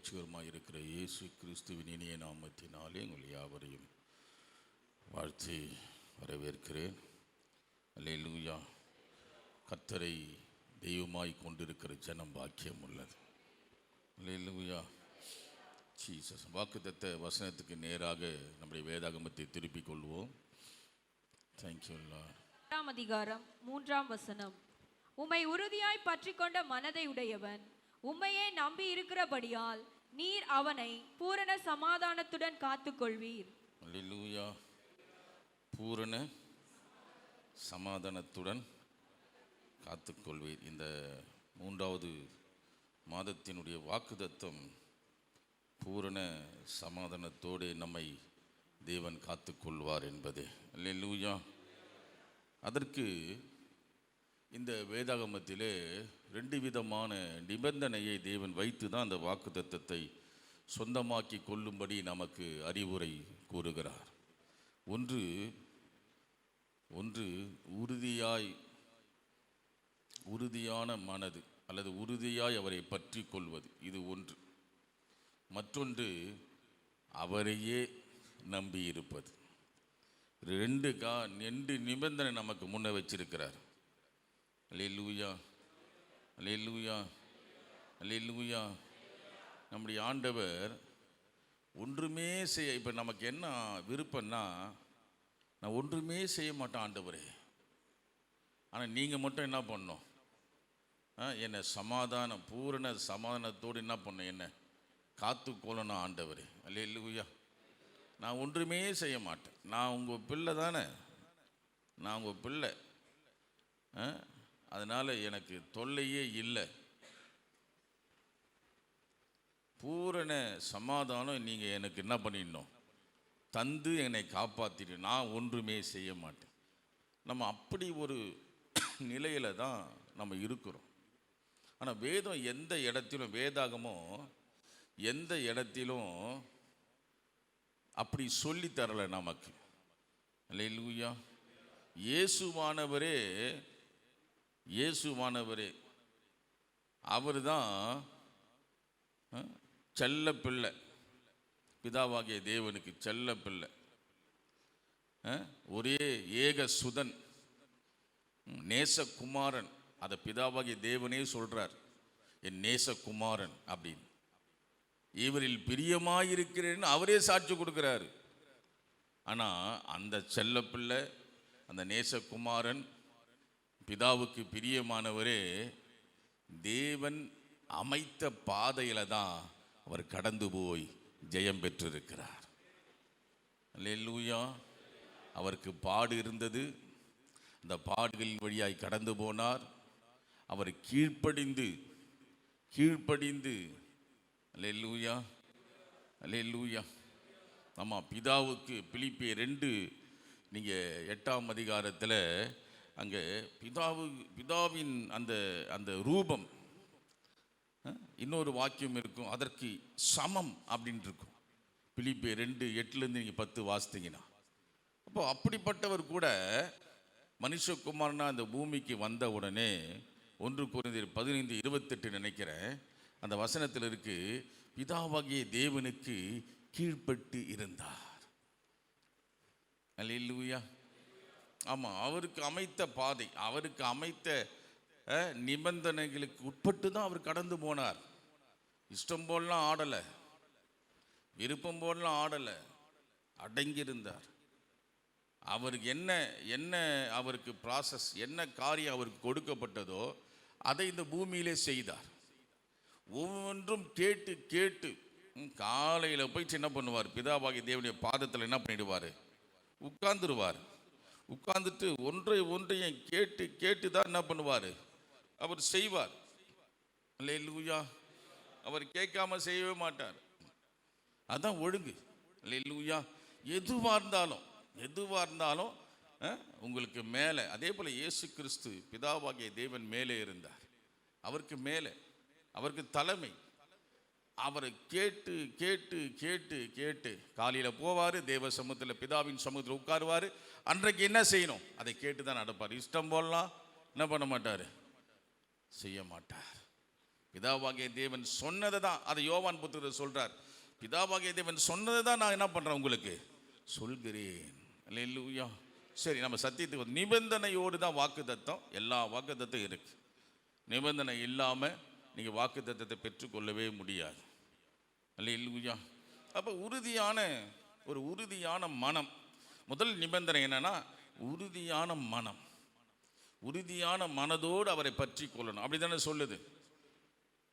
இரட்சகருமாய் இருக்கிற இயேசு கிறிஸ்துவின் இனிய நாமத்தினாலே உங்கள் யாவரையும் வாழ்த்தி வரவேற்கிறேன். அல்லேலூயா. கர்த்தரை தெய்வமாய் கொண்டிருக்கிற ஜனம் பாக்கியம் உள்ளது. அல்லேலூயா. ஜீசஸ். வாக்குத்தத்த வசனத்துக்கு நேராக நம்முடைய வேதாகமத்தை திருப்பிக் கொள்வோம். Thank you Lord. 8ஆம் அதிகாரம் 3ஆம் வசனம். உம்மை உறுதியாய் பற்றிக்கொண்ட மனதை உடையவன் உம்மையே நம்பி இருக்கிறபடியால் நீர் அவனை பூரண சமாதானத்துடன் காத்துக்கொள்வீர். அல்லேலூயா. பூரண சமாதானத்துடன் காத்துக்கொள்வீர். இந்த 3வது மாதத்தினுடைய வாக்குத்தத்தம் பூரண சமாதானத்தோடு நம்மை தேவன் காத்துக்கொள்வார் என்பது. அல்லேலூயா. அதற்கு இந்த வேதாகமத்திலே 2 விதமான நிபந்தனையை தேவன் வைத்து தான் அந்த வாக்குத்தத்தத்தை சொந்தமாக்கி கொள்ளும்படி நமக்கு அறிவுரை கூறுகிறார். ஒன்று உறுதியான மனது அல்லது உறுதியாய் அவரை பற்றி கொள்வது, இது ஒன்று. மற்றொன்று அவரையே நம்பி இருப்பது. 2 நிபந்தனை நமக்கு முன்ன வச்சிருக்கிறார். அல்லேலூயா, அல்லேலூயா, அல்லேலூயா. நம்முடைய ஆண்டவர் ஒன்றுமே செய்ய, இப்போ நமக்கு என்ன விருப்பம்னா, நான் ஒன்றுமே செய்ய மாட்டேன் ஆண்டவரே, ஆனால் நீங்கள் மட்டும் என்ன பண்ணணும், என்னை பூரண சமாதானத்தோடு என்ன பண்ணணும், என்னை காத்துக்கொள்ளணும் ஆண்டவரே. அல்லேலூயா. நான் ஒன்றுமே செய்ய மாட்டேன், நான் உங்கள் பிள்ளை தானே, நான் உங்கள் பிள்ளை, அதனால் எனக்கு தொல்லையே இல்லை. பூரண சமாதானம் நீங்கள் எனக்கு என்ன பண்ணிடணும், தந்து என்னை காப்பாற்றிட்டு, நான் ஒன்றுமே செய்ய மாட்டேன். நம்ம அப்படி ஒரு நிலையில் தான் நம்ம இருக்கிறோம். ஆனால் வேதம் எந்த இடத்திலும், வேதாகமும் எந்த இடத்திலும் அப்படி சொல்லித்தரலை நமக்கு. அல்லேலூயா. இயேசுவானவரே அவர் தான் செல்ல பிள்ளை, பிதாவாகிய தேவனுக்கு செல்ல பிள்ளை, ஒரே ஏக சுதன், நேசகுமாரன். அதை பிதாவாகிய தேவனே சொல்றார், என் நேசகுமாரன் அப்படின்னு. இவரில் பிரியமாயிருக்கிறேன்னு அவரே சாட்சி கொடுக்கிறாரு. ஆனால் அந்த செல்ல பிள்ளை, அந்த நேசகுமாரன், பிதாவுக்கு பிரியமானவரே தேவன் அமைத்த பாதையில தான் அவர் கடந்து போய் ஜெயம் பெற்றிருக்கிறார். அல்லேலூயா. அவருக்கு பாடு இருந்தது, அந்த பாடுகளின் வழியாய் கடந்து போனார். அவர் கீழ்ப்படிந்து அல்லேலூயா, அல்லேலூயா. ஆமாம், பிதாவுக்கு பிலிப்பியர் 2 நீங்கள் 8ஆம் அதிகாரத்தில் அங்கே பிதாவின் அந்த ரூபம், இன்னொரு வாக்கியம் இருக்கும், அதற்கு சமம் அப்படின்னு இருக்கும். பிலிப்பியர் 2:8 நீங்கள் 10 வாசித்தீங்கன்னா, அப்போ அப்படிப்பட்டவர் கூட மனுஷகுமாரனா அந்த பூமிக்கு வந்த உடனே 1 கொரிந்தியர் 15:28 நினைக்கிறேன், அந்த வசனத்தில் இருக்கு, பிதாவாகிய தேவனுக்கு கீழ்ப்பட்டு இருந்தார். அல்லேலூயா. ஆமாம், அவருக்கு அமைத்த பாதை, அவருக்கு அமைத்த நிபந்தனைகளுக்கு உட்பட்டு தான் அவர் கடந்து போனார். இஷ்டம் போடலாம் ஆடலை, விருப்பம் போடலாம் ஆடலை, அடங்கியிருந்தார். அவருக்கு என்ன அவருக்கு ப்ராசஸ், என்ன காரியம் அவருக்கு கொடுக்கப்பட்டதோ அதை இந்த பூமியிலே செய்தார். ஒவ்வொன்றும் கேட்டு காலையில் போய் என்ன பண்ணுவார், பிதாவாகிய தேவனுடைய பாதத்தில் என்ன பண்ணிடுவார், உட்கார்ந்துட்டு ஒன்றையும் கேட்டு தான் என்ன பண்ணுவார், அவர் செய்வார். அல்லேலூயா. அவர் கேட்காம செய்யவே மாட்டார். அதான் ஒழுங்கு. அல்லேலூயா. எதுவாக இருந்தாலும் உங்களுக்கு மேலே, அதே போல் இயேசு கிறிஸ்து பிதாவாகிய தேவன் மேலே இருந்தார். அவருக்கு மேலே, அவருக்கு தலைமை. அவரை கேட்டு காலையில் போவார், தேவ சமூகத்தில், பிதாவின் சமூகத்தில் உட்காருவார். அன்றைக்கு என்ன செய்யணும் அதை கேட்டு தான் நடப்பார். இஷ்டம் போடலாம் என்ன பண்ண மாட்டார், செய்ய மாட்டார். பிதாவாகிய தேவன் சொன்னதை தான், அதை யோவான் புத்தகத்தில் சொல்றார். பிதாவாகிய தேவன் சொன்னதை தான் நான் என்ன பண்றேன் உங்களுக்கு சொல்கிறேன். அல்லேலூயா. சரி, நம்ம சத்தியத்துக்கு நிபந்தனையோடு தான் வாக்குத்தத்தம். எல்லா வாக்குத்தத்தம் இருக்கு. நிபந்தனை இல்லாமல் நீங்கள் வாக்குத்தத்தத்தை பெற்றுக்கொள்ளவே முடியாது. அல்லேலூயா. அப்போ உறுதியான மனம். முதல் நிபந்தனை என்னன்னா உறுதியான மனம். உறுதியான மனதோடு அவரை பற்றி கொள்ளணும். அப்படிதானே சொல்லுது,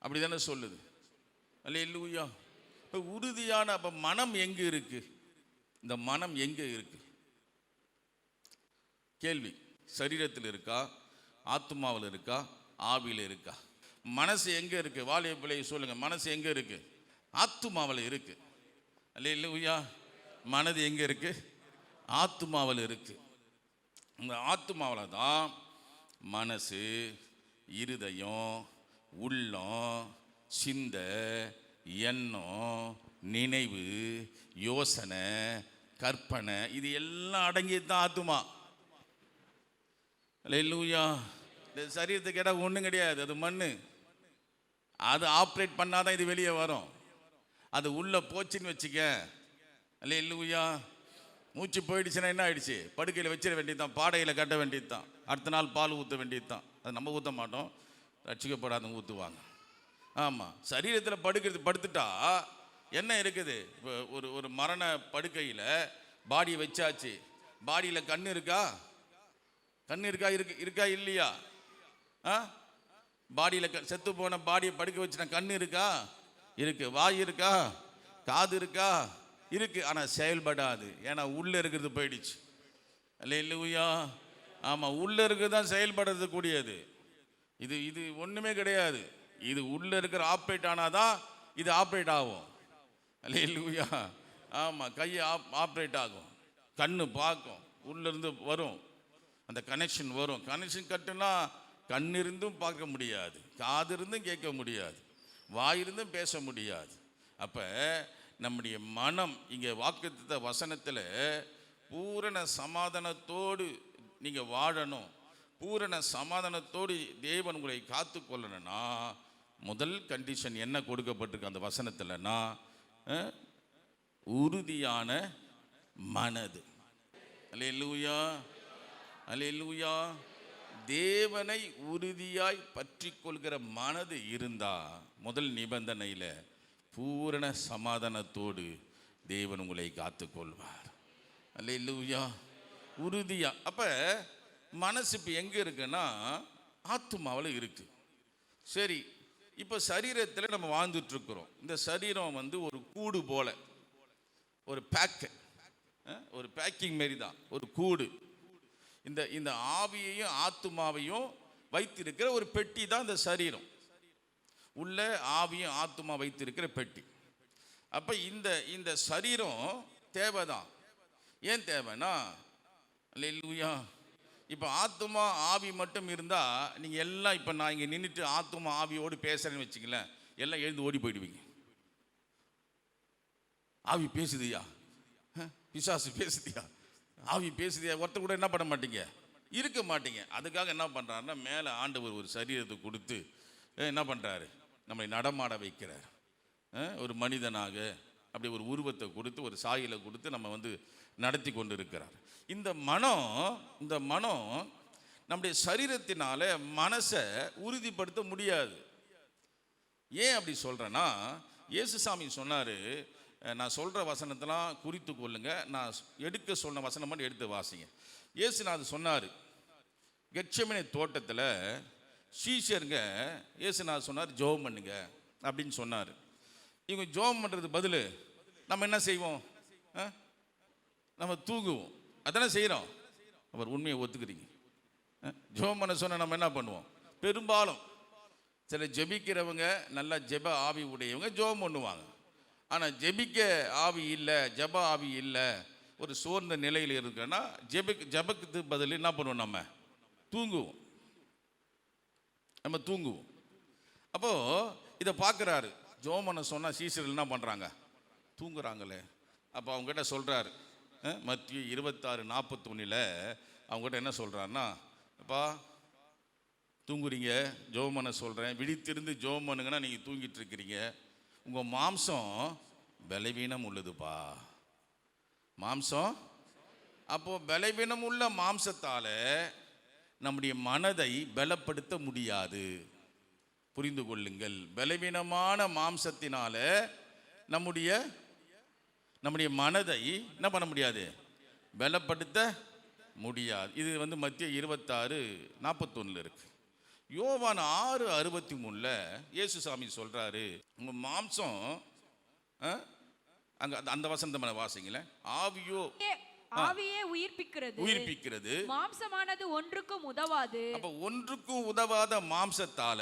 அப்படிதானே சொல்லுது. அல்லேலூயா. இப்போ உறுதியான அப்போ மனம் எங்கே இருக்கு? இந்த மனம் எங்கே இருக்கு? கேள்வி. சரீரத்தில் இருக்கா, ஆத்மாவில் இருக்கா, ஆவியில் இருக்கா? மனசு எங்கே இருக்கு? வாலிய பிள்ளையை சொல்லுங்க, மனசு எங்கே இருக்கு? ஆத்துமாவில் இருக்கு. அல்லேலூயா. மனது எங்கே இருக்கு? ஆத்துமாவில் இருக்கு. இந்த ஆத்துமாவில் தான் மனசு, இருதயம், உள்ளம், சிந்த, எண்ணம், நினைவு, யோசனை, கற்பனை, இது எல்லாம் அடங்கியது தான் ஆத்துமா. அல்லேலூயா. இந்த சரீரத்துக்கு இடம் ஒன்றும் கிடையாது, அது மண்ணு. அது ஆப்ரேட் பண்ணாதான் இது வெளியே வரும். அது உள்ள போச்சுன்னு வச்சுக்க, அல்லேலூயா, மூச்சு போயிடுச்சுன்னா என்ன ஆயிடுச்சு? படுக்கையில் வச்சிட வேண்டியது தான், பாடையில் கட்ட வேண்டியது தான், அடுத்த நாள் பால் ஊற்ற வேண்டியது தான். அது நம்ம ஊற்ற மாட்டோம், ரட்சிக்கப்படாதவங்க ஊற்றுவாங்க. ஆமாம், சரீரத்தில் படுத்துட்டா என்ன இருக்குது? ஒரு மரண படுக்கையில் பாடியை வச்சாச்சு. பாடியில் கண் இருக்கா? கண் இருக்கா? இருக்கா இல்லையா? பாடியில் செத்து போன பாடியை படுக்க வச்சுனா கண் இருக்கா? இருக்கு. வாய் இருக்கா? காது இருக்கா? இருக்கு. ஆனால் செயல்படாது. ஏன்னா உள்ளே இருக்கிறது போயிடுச்சு. அல்லேலூயா. ஆமாம், உள்ளே இருக்கிறது தான் செயல்படுறது கூடியது. இது ஒன்றுமே கிடையாது. இது உள்ளே இருக்கிற ஆப்ரேட் ஆனாதான் இது ஆப்ரேட் ஆகும். அல்லேலூயா. ஆமாம், கையை ஆப்ரேட் ஆகும், கண்ணு பார்க்கும், உள்ளேருந்து வரும், அந்த கனெக்ஷன் வரும். கனெக்ஷன் கட்டுனா கண் இருந்தும் பார்க்க முடியாது, காது இருந்தும் கேட்க முடியாது, வாயிருந்தும் பேச முடியாது. அப்போ நம்முடைய மனம் இங்கே வாக்குத்த வசனத்தில் பூரண சமாதானத்தோடு நீங்கள் வாழணும். பூரண சமாதானத்தோடு தேவன் உங்களை காத்து கொள்ளணும்னா முதல் கண்டிஷன் என்ன கொடுக்கப்பட்டிருக்கு அந்த வசனத்தில்னா உறுதியான மனது. அல்லேலூயா. அல்லேலூயா. தேவனை உறுதியாய் பற்றி கொள்கிற மனது இருந்தா முதல் நிபந்தனையில் பூரண சமாதானத்தோடு தேவன் உங்களை காத்துக்கொள்வார். அல்லேலூயா. உறுதியா. அப்ப மனசு இப்போ எங்கே இருக்குன்னா ஆத்துமாவில் இருக்கு. சரி, இப்போ சரீரத்தில் நம்ம வாழ்ந்துட்டு இருக்கிறோம். இந்த சரீரம் ஒரு கூடு போல, ஒரு ஒரு பேக்கிங் மாரி தான், ஒரு கூடு. இந்த ஆவியையும் ஆத்துமாவையும் வைத்திருக்கிற ஒரு பெட்டி தான் இந்த சரீரம். உள்ள ஆவியும் ஆத்துமா வைத்திருக்கிற பெட்டி. அப்ப இந்த சரீரம் தேவைதான். ஏன் தேவைன்னா, அல்லேலூயா, இப்போ ஆத்துமா ஆவி மட்டும் இருந்தா நீங்க எல்லாம், இப்போ நான் இங்க நின்றுட்டு ஆத்துமா ஆவியோடு பேசுறேன்னு வச்சுக்கலேன், எல்லாம் எழுந்து ஓடி போயிடுவீங்க. ஆவி பேசுதியா, பிசாசு பேசுதியா, ஆவி பேசுதியா, ஒருத்தர் கூட என்ன பண்ண மாட்டீங்க, இருக்க மாட்டீங்க. அதுக்காக என்ன பண்றாருன்னா, மேலே ஆண்டவர் ஒரு சரீரத்தை கொடுத்து என்ன பண்றாரு, நம்மளை நடமாட வைக்கிறார். ஒரு மனிதனாக அப்படி ஒரு உருவத்தை கொடுத்து, ஒரு சாயலை கொடுத்து நம்ம நடத்தி கொண்டு இருக்கிறார். இந்த மனம் நம்முடைய சரீரத்தினால மனசை உறுதிப்படுத்த முடியாது. ஏன் அப்படி சொல்றேன்னா, இயேசுசாமி சொன்னாரு, நான் சொல்ற வசனத்தெல்லாம் குறித்து கொள்ளுங்க, நான் எடுக்க சொன்ன வசனம் மட்டும் எடுத்து வாசிங்க. இயேசுநாதர் சொன்னார், கெத்செமனே தோட்டத்தில் சீஷருங்க இயேசுநாதர் சொன்னார், ஜெபம் பண்ணுங்க அப்படின்னு சொன்னார். இவங்க ஜெபம் பண்ணுறது பதில் நம்ம என்ன செய்வோம், நம்ம தூங்குவோம். அதானே செய்கிறோம். அவர் உண்மையை ஒத்துக்கிறீங்க. ஜெபம் பண்ண சொன்ன நம்ம என்ன பண்ணுவோம், பெரும்பாலும் சில ஜெபிக்கிறவங்க நல்லா ஜெப ஆவி உடையவங்க ஜெபம் பண்ணுவாங்க. ஆனால் ஜெபிக்க ஆவி இல்லை, ஜெப ஆவி இல்லை, ஒரு சோர்ந்த நிலையில் இருக்குன்னா ஜெபத்துக்கு பதில் என்ன பண்ணுவோம், நம்ம தூங்குவோம். அப்போ இதை பார்க்குறாரு. ஜெபம் பண்ண சொன்னால் சீசர்கள் என்ன பண்ணுறாங்க, தூங்குறாங்களே. அப்போ அவங்ககிட்ட சொல்கிறாரு, மத்திய 26:41 அவங்ககிட்ட என்ன சொல்கிறாருன்னா, அப்பா தூங்குறீங்க, ஜெபம் பண்ண சொல்கிறேன், விழித்திருந்து ஜெபம் பண்ணுங்கன்னா நீங்கள் தூங்கிட்டு இருக்கிறீங்க. உங்கள் மாம்சம் பலவீனம் உள்ளதுப்பா. மாம்சம், அப்போது பலவீனம் உள்ள மாம்சத்தால் நம்முடைய மனதை பலப்படுத்த முடியாது. புரிந்து கொள்ளுங்கள். பலவீனமான மாம்சத்தினால நம்முடைய மனதை என்ன பண்ண முடியாது, பலப்படுத்த முடியாது. இது மத்திய 26:41 இருக்கு. யோவான் 6:63 இயேசுசாமி சொல்றாரு, உங்க மாம்சம் அங்க அந்த வசனத்தை வாசிங்களேன். ஆவியே உயிர்ப்பிக்கிறது, மாம்சமானது ஒன்றுக்கும் உதவாது. அப்ப ஒன்றுக்கும் உதவாத மாம்சத்தால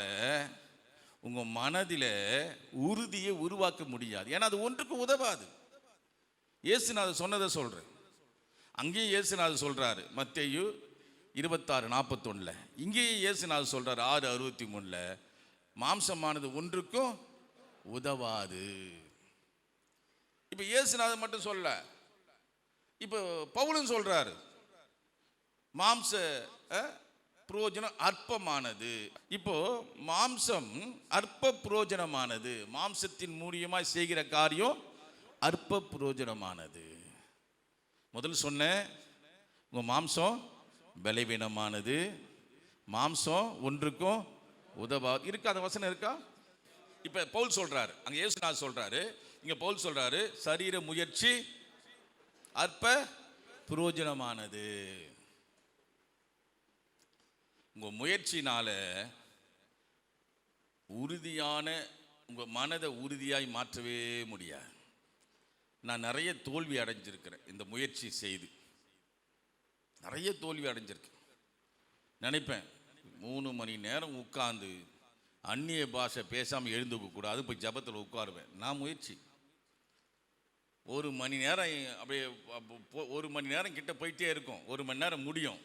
உங்க மனதில உறுதியை உருவாக்க முடியாது. ஏன்னா அது ஒன்றுக்கும் உதவாது. இயேசுநாதர் சொன்னதை சொல்றேன். அங்கேயும் இயேசுநாதர் சொல்றாரு மத்தேயு 26:41. இங்கேயும் இயேசுநாதர் சொல்றாரு 6:63. மாம்சமானது ஒன்றுக்கும் உதவாது. இப்ப இயேசுநாதர் மட்டும் சொல்ல, இப்போ பவுலும் சொல்றாரு மாம்ச புரோஜனம் அற்பமானது. இப்போ மாம்சம் அற்ப புரோஜனமானது. மாம்சத்தின் மூலியமாய் செய்கிற காரியம் அற்ப புரோஜனமானது. முதல் சொன்னேன், உங்க மாம்சம் பலவீனமானது, மாம்சம் ஒன்றுக்கும் உதவா இருக்கா. அந்த வசனம் இருக்கா? இப்ப பவுல் சொல்றாரு, அங்க இயேசுநாதர் சொல்றாரு, இங்க பவுல் சொல்றாரு சரீர முயற்சி அற்ப புரோஜனமானது. உங்க முயற்சினால உறுதியான உங்க மனதை உறுதியாய் மாற்றவே முடியாது. நான் நிறைய தோல்வி அடைஞ்சிருக்கிறேன். இந்த முயற்சி செய்து நிறைய தோல்வி அடைஞ்சிருக்கேன். நினைப்பேன் 3 மணி நேரம் உட்கார்ந்து அந்நிய பாஷை பேசாமல் எழுந்துக்க கூடாது, போய் ஜபத்தில் உட்காருவேன். நான் முயற்சி 1 மணி நேரம் அப்படியே 1 மணி நேரம் கிட்ட போயிட்டே இருக்கும். 1 மணி நேரம் முடியும்,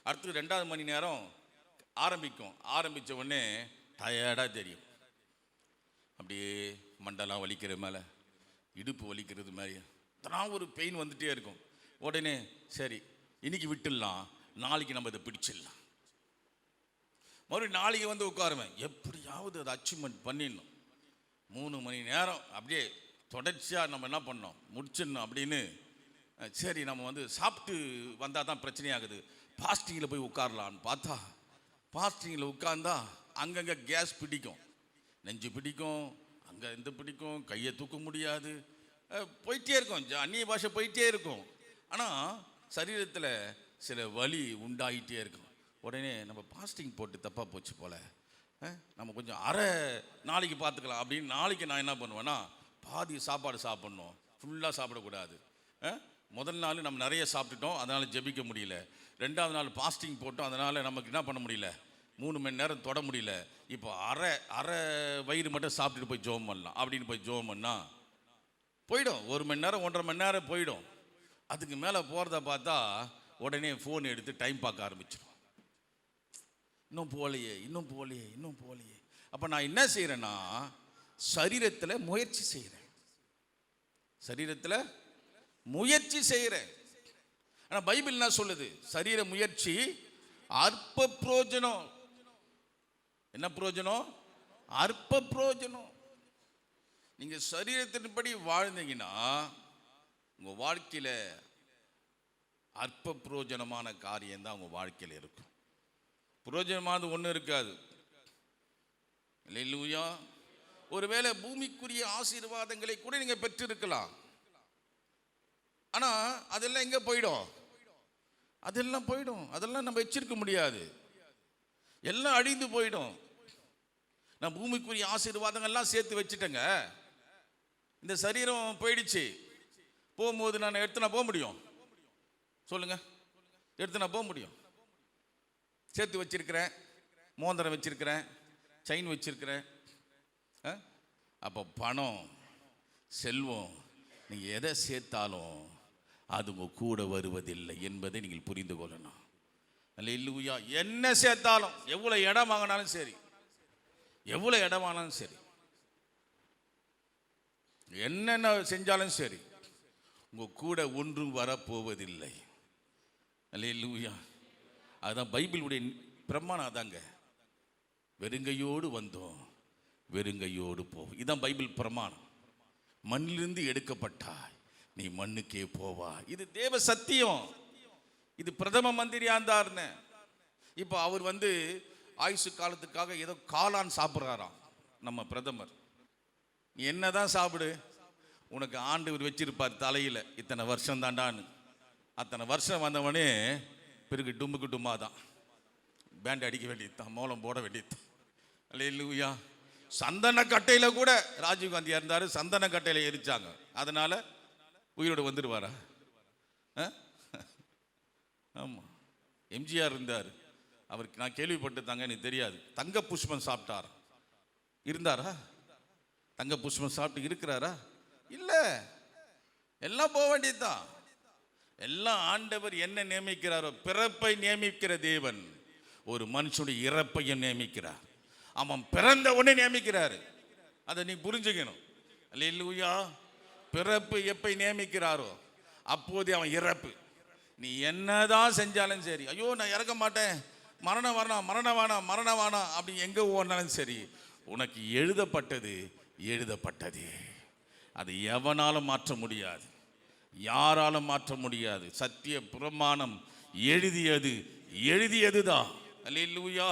அடுத்து 2வது மணி நேரம் ஆரம்பித்த உடனே டயர்டாக தெரியும். அப்படியே மண்டலாம் வலிக்கிற மேலே, இடுப்பு வலிக்கிறது மாதிரி தான் ஒரு பெயின் வந்துட்டே இருக்கும். உடனே சரி இன்னைக்கு விட்டுடலாம், நாளைக்கு நம்ம இதை பிடிச்சிடலாம். மறுபடியும் நாளைக்கு உட்காருவேன், எப்படியாவது அதை அச்சீவ்மெண்ட் பண்ணிடணும். 3 மணி நேரம் அப்படியே தொடர்ச்சியாக நம்ம என்ன பண்ணோம், முடிச்சிடணும் அப்படின்னு. சரி நம்ம சாப்பிட்டு வந்தால் தான் பிரச்சனையாகுது, ஃபாஸ்டிங்கில் போய் உட்காரலான்னு பார்த்தா, ஃபாஸ்டிங்கில் உட்கார்ந்தா அங்கங்கே கேஸ் பிடிக்கும், நெஞ்சு பிடிக்கும், அங்கே இந்த பிடிக்கும், கையை தூக்க முடியாது, போயிட்டே இருக்கும், அந்நிய பாஷை போயிட்டே இருக்கும். ஆனால் சரீரத்தில் சில வலி உண்டாகிட்டே இருக்கும். உடனே நம்ம ஃபாஸ்டிங் போட்டு தப்பாக போச்சு போல், நம்ம கொஞ்சம் நாளைக்கு பார்த்துக்கலாம் அப்படின்னு நாளைக்கு நான் என்ன பண்ணுவேன்னா பாதி சாப்பாடு சாப்பிட்ணும், ஃபுல்லாக சாப்பிடக்கூடாது. முதல் நாள் நம்ம நிறைய சாப்பிட்டுட்டோம், அதனால் ஜெபிக்க முடியல. 2வது நாள் ஃபாஸ்டிங் போட்டோம், அதனால் நமக்கு என்ன பண்ண முடியல, 3 மணி நேரம் தொட முடியல. இப்போ அரை வயிறு மட்டும் சாப்பிட்டுட்டு போய் ஜெபம் பண்ணலாம் அப்படின்னு போய் ஜெபம் பண்ணால் போயிடும். 1 மணி நேரம் 1.5 மணி நேரம் போயிடும். அதுக்கு மேலே போகிறத பார்த்தா உடனே ஃபோன் எடுத்து டைம் பார்க்க ஆரம்பிச்சிடும். இன்னும் போகலையே. அப்போ நான் என்ன செய்கிறேன்னா சரீரத்தில் முயற்சி செய்கிறேன். ஆனால் பைபிள் என்ன சொல்லுது, சரீர முயற்சி அற்ப புரோஜனம். என்ன புரோஜனம்? அற்ப புரோஜனம். நீங்கள் சரீரத்தின்படி வாழ்ந்தீங்கன்னா உங்கள் வாழ்க்கையில் அற்ப புரோஜனமான காரியம்தான் உங்கள் வாழ்க்கையில் இருக்கும். புரோஜனமானது ஒன்றும் இருக்காது. அல்லேலூயா. ஒருவேளை பூமிக்குரிய ஆசீர்வாதங்களை கூட நீங்கள் பெற்றிருக்கலாம், ஆனால் அதெல்லாம் எங்கே போயிடும்? அதெல்லாம் நம்ம வச்சிருக்க முடியாது, எல்லாம் அழிந்து போயிடும். நான் பூமிக்குரிய ஆசீர்வாதங்கள்லாம் சேர்த்து வச்சுட்டேங்க, இந்த சரீரம் போயிடுச்சு, போகும்போது நான் எடுத்துனா போக முடியும்? சொல்லுங்க, எடுத்துனா போக முடியும்? சேர்த்து வச்சிருக்கிறேன், மோதிரம் வச்சிருக்கிறேன், செயின் வச்சிருக்கிறேன். அப்போ பணம், செல்வம், நீங்கள் எதை சேர்த்தாலும் அது உங்க கூட வருவதில்லை என்பதை நீங்கள் புரிந்து கொள்ளணும். அல்லேலூயா. என்ன சேர்த்தாலும், எவ்வளோ இடம் வாங்கினாலும் சரி, என்னென்ன செஞ்சாலும் சரி, உங்க கூட ஒன்றும் வரப்போவதில்லை. அல்லேலூயா. அதுதான் பைபிளுடைய பிரமாணம். அதாங்க வெறுங்கையோடு வந்தோம், வெறுங்கையோடு போவோம். இதான் பைபிள் பிரமாணம். மண்ணிலிருந்து எடுக்கப்பட்டாய், நீ மண்ணுக்கே போவா. இது தேவ சத்தியம். இது பிரதம மந்திரியா இருந்தாருன்னு. இப்போ அவர் ஆயுசு காலத்துக்காக ஏதோ காளான் சாப்பிட்றாராம் நம்ம பிரதமர். நீ என்னதான் சாப்பிடு, உனக்கு ஆண்டவர் வச்சிருப்பார் தலையில் இத்தனை வருஷம் தாண்டான்னு. அத்தனை வருஷம் வந்தவனே பிறகு டும்முக்கு டும்மா தான், பேண்ட் அடிக்க வேண்டியதுதான், மோளம் போட வேண்டியதுதான். அல்லேலூயா. சந்தன கட்டையில் கூட ராஜீவ்காந்தியா இருந்தார், சந்தன கட்டையில் எரிச்சாங்க. அதனால உயிரோடு வந்துடுவாரா? ஆமாம். எம்ஜிஆர் இருந்தார், அவருக்கு நான் கேள்விப்பட்டுதாங்க, எனக்கு தெரியாது. தங்க புஷ்பம் சாப்பிட்டார், இருந்தாரா? தங்க புஷ்பம் சாப்பிட்டு இருக்கிறாரா? இல்லை. எல்லாம் போக வேண்டியதுதான். எல்லாம் ஆண்டவர் என்ன நியமிக்கிறாரோ, பிறப்பை நியமிக்கிற தேவன் ஒரு மனுஷனுடைய இறப்பையும் நியமிக்கிறார். அவன் பிறந்த உடனே நியமிக்கிறாரு. அதை நீ புரிஞ்சுக்கணும். அல்லேலூயா. பிறப்பு எப்பை நியமிக்கிறாரோ அப்போதே அவன் இறப்பு. நீ என்னதான் செஞ்சாலும் சரி, ஐயோ நான் இறக்க மாட்டேன், மரணம் வரணும், மரணம் வேணாம், மரணம் வேணாம் அப்படி எங்கே ஓடினாலும் சரி, உனக்கு எழுதப்பட்டது எழுதப்பட்டது. அது எவனாலும் மாற்ற முடியாது, யாராலும் மாற்ற முடியாது. சத்திய பிரமாணம் எழுதியது எழுதியதுதான். அல்லேலூயா.